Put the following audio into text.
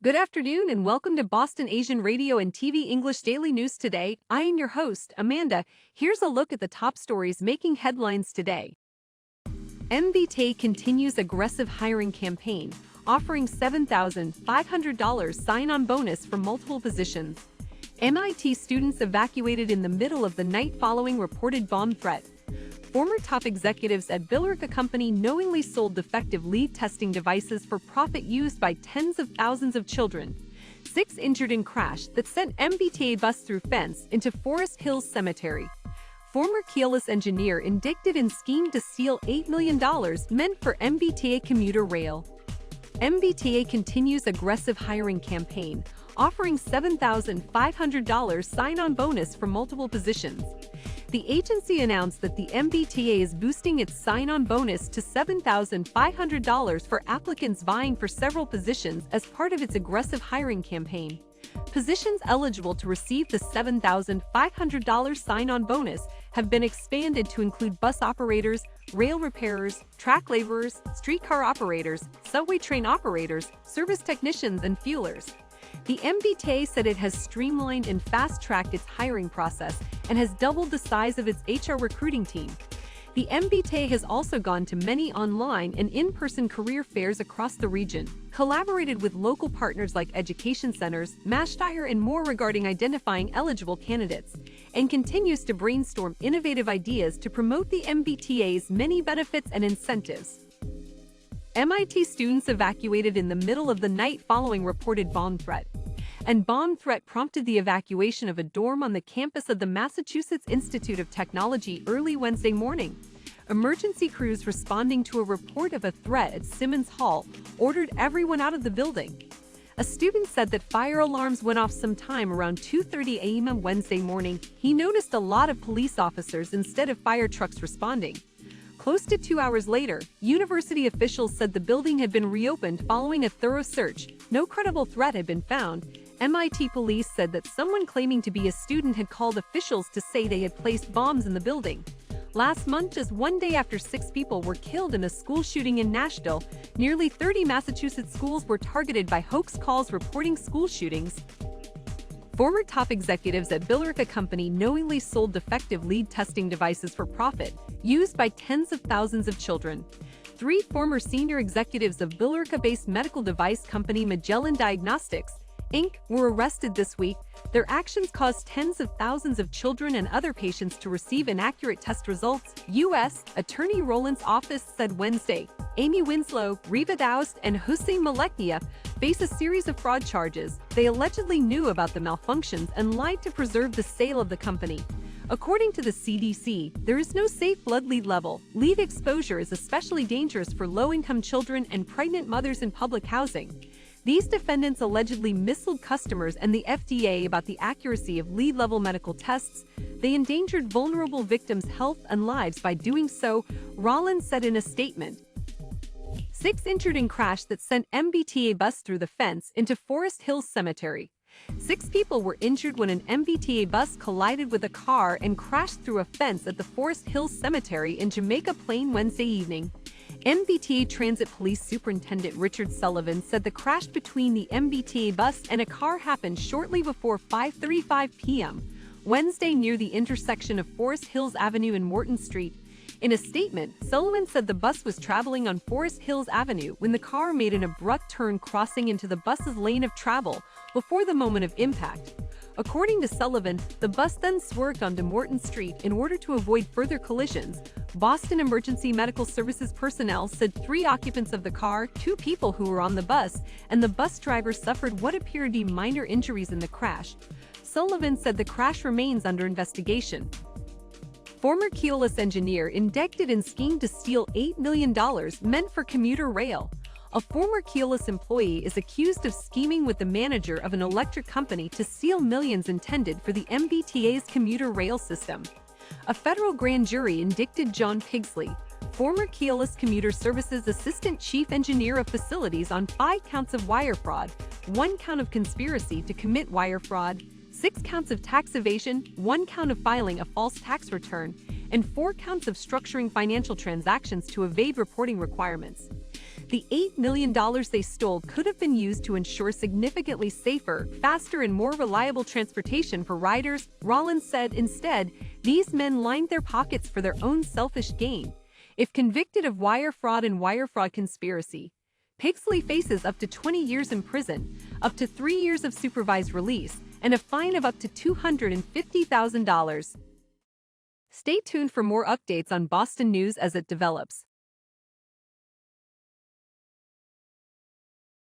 Good afternoon and welcome to Boston Asian Radio and TV English Daily News Today. I am your host, Amanda. Here's a look at the top stories making headlines today. MBTA continues aggressive hiring campaign, offering $7,500 sign-on bonus for multiple positions. MIT students evacuated in the middle of the night following reported bomb threat. Former top executives at Billerica company knowingly sold defective lead testing devices for profit used by tens of thousands of children. 6 injured in crash that sent MBTA bus through fence into Forest Hills Cemetery. Former Keolis engineer indicted in scheme to steal $8 million meant for MBTA commuter rail. MBTA continues aggressive hiring campaign, offering $7,500 sign-on bonus for multiple positions. The agency announced that the MBTA is boosting its sign-on bonus to $7,500 for applicants vying for several positions as part of its aggressive hiring campaign. Positions eligible to receive the $7,500 sign-on bonus have been expanded to include bus operators, rail repairers, track laborers, streetcar operators, subway train operators, service technicians, and fuelers. The MBTA said it has streamlined and fast-tracked its hiring process and has doubled the size of its HR recruiting team. The MBTA has also gone to many online and in-person career fairs across the region, collaborated with local partners like education centers, Mashtire, and more regarding identifying eligible candidates, and continues to brainstorm innovative ideas to promote the MBTA's many benefits and incentives. MIT students evacuated in the middle of the night following reported bomb threat. And bomb threat prompted the evacuation of a dorm on the campus of the Massachusetts Institute of Technology early Wednesday morning. Emergency crews responding to a report of a threat at Simmons Hall ordered everyone out of the building. A student said that fire alarms went off sometime around 2:30 a.m. Wednesday morning. He noticed a lot of police officers instead of fire trucks responding. Close to 2 hours later, university officials said the building had been reopened following a thorough search. No credible threat had been found. MIT police said that someone claiming to be a student had called officials to say they had placed bombs in the building. Last month, just one day after 6 people were killed in a school shooting in Nashville, nearly 30 Massachusetts schools were targeted by hoax calls reporting school shootings. Former top executives at Billerica company knowingly sold defective lead testing devices for profit, used by tens of thousands of children. 3 former senior executives of Billerica-based medical device company Magellan Diagnostics, Inc. were arrested this week. Their actions caused tens of thousands of children and other patients to receive inaccurate test results, U.S. Attorney Rowland's office said Wednesday. Amy Winslow, Reva Daoust, and Hussein Maleknia face a series of fraud charges. They allegedly knew about the malfunctions and lied to preserve the sale of the company. According to the CDC, there is no safe blood lead level. Lead exposure is especially dangerous for low-income children and pregnant mothers in public housing. These defendants allegedly misled customers and the FDA about the accuracy of lead-level medical tests. They endangered vulnerable victims' health and lives by doing so, Rowland said in a statement. 6 injured in crash that sent MBTA bus through the fence into Forest Hills Cemetery. 6 people were injured when an MBTA bus collided with a car and crashed through a fence at the Forest Hills Cemetery in Jamaica Plain Wednesday evening. MBTA Transit Police Superintendent Richard Sullivan said the crash between the MBTA bus and a car happened shortly before 5:35 p.m. Wednesday near the intersection of Forest Hills Avenue and Morton Street. In a statement, Sullivan said the bus was traveling on Forest Hills Avenue when the car made an abrupt turn crossing into the bus's lane of travel before the moment of impact. According to Sullivan, the bus then swerved onto Morton Street in order to avoid further collisions. Boston Emergency Medical Services personnel said 3 occupants of the car, 2 people who were on the bus, and the bus driver suffered what appeared to be minor injuries in the crash. Sullivan said the crash remains under investigation. Former Keolis engineer indicted in scheme to steal $8 million meant for commuter rail. A former Keolis employee is accused of scheming with the manager of an electric company to steal millions intended for the MBTA's commuter rail system. A federal grand jury indicted John Pigsley, former Keolis Commuter Services Assistant Chief Engineer of Facilities, on 5 counts of wire fraud, 1 count of conspiracy to commit wire fraud, 6 counts of tax evasion, 1 count of filing a false tax return, and 4 counts of structuring financial transactions to evade reporting requirements. The $8 million they stole could have been used to ensure significantly safer, faster, and more reliable transportation for riders, Rollins said. Instead, these men lined their pockets for their own selfish gain. If convicted of wire fraud and wire fraud conspiracy, Pixley faces up to 20 years in prison, up to 3 years of supervised release, and a fine of up to $250,000. Stay tuned for more updates on Boston news as it develops.